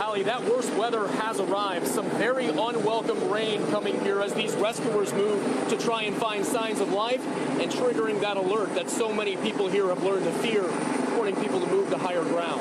Hallie, that worst weather has arrived. Some very unwelcome rain coming here as these rescuers move to try and find signs of life and triggering that alert that so many people here have learned to fear, warning people to move to higher ground.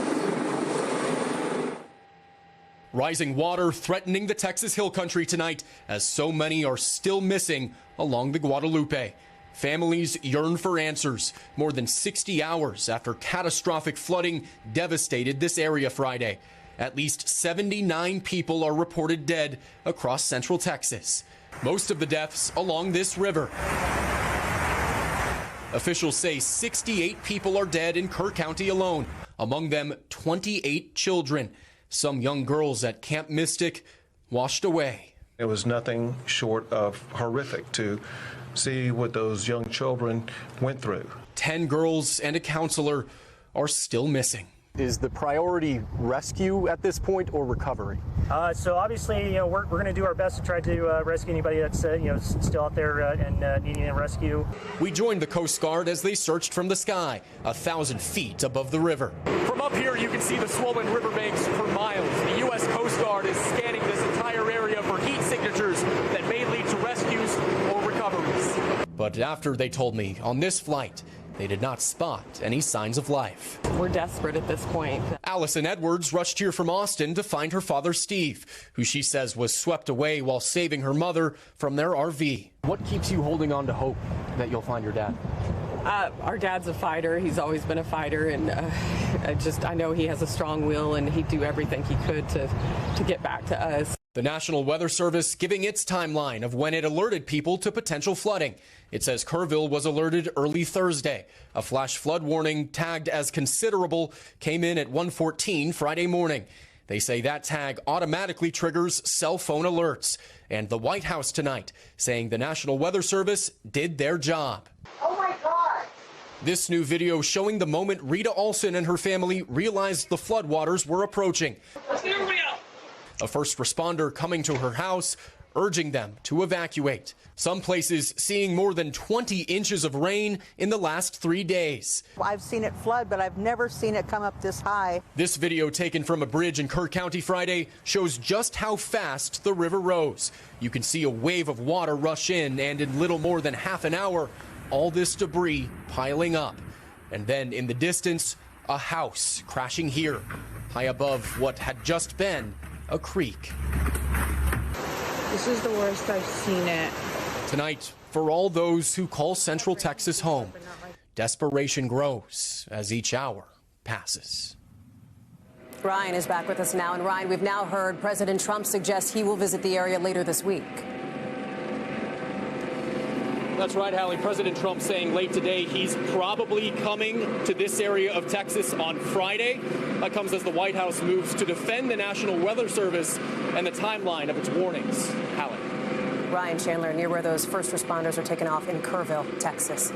Rising water threatening the Texas Hill Country tonight as so many are still missing along the Guadalupe. Families yearn for answers more than 60 hours after catastrophic flooding devastated this area Friday. At least 79 people are reported dead across central Texas, most of the deaths along this river. Officials say 68 people are dead in Kerr County alone, among them 28 children. Some young girls at Camp Mystic washed away. It was nothing short of horrific to see what those young children went through. 10 girls and a counselor are still missing. Is the priority rescue at this point or recovery? So obviously, we're going to do our best to try to rescue anybody that's still out there and needing a rescue. We joined the Coast Guard as they searched from the sky, 1,000 feet above the river. From up here, you can see the swollen riverbanks for miles. The U.S. Coast Guard is scanning this entire area for heat signatures that may lead to rescues or recoveries. But after they told me on this flight, they did not spot any signs of life. We're desperate at this point. Allison Edwards rushed here from Austin to find her father, Steve, who she says was swept away while saving her mother from their RV. What keeps you holding on to hope that you'll find your dad? Our dad's a fighter. He's always been a fighter, and I know he has a strong will, and he'd do everything he could to get back to us. The National Weather Service giving its timeline of when it alerted people to potential flooding. It says Kerrville was alerted early Thursday. A flash flood warning tagged as considerable came in at 1:14 Friday morning. They say that tag automatically triggers cell phone alerts. And the White House tonight saying the National Weather Service did their job. Oh my God! This new video showing the moment Rita Olson and her family realized the floodwaters were approaching. A first responder coming to her house, urging them to evacuate. Some places seeing more than 20 inches of rain in the last 3 days. I've seen it flood, but I've never seen it come up this high. This video taken from a bridge in Kerr County Friday shows just how fast the river rose. You can see a wave of water rush in, and in little more than half an hour, all this debris piling up. And then in the distance, a house crashing here, high above what had just been a creek. This is the worst I've seen it. Tonight, for all those who call Central Texas home, desperation grows as each hour passes. Ryan is back with us now. And Ryan, we've now heard President Trump suggest he will visit the area later this week. That's right, Hallie. President Trump saying late today he's probably coming to this area of Texas on Friday. That comes as the White House moves to defend the National Weather Service and the timeline of its warnings. Hallie. Ryan Chandler, near where those first responders are taken off in Kerrville, Texas.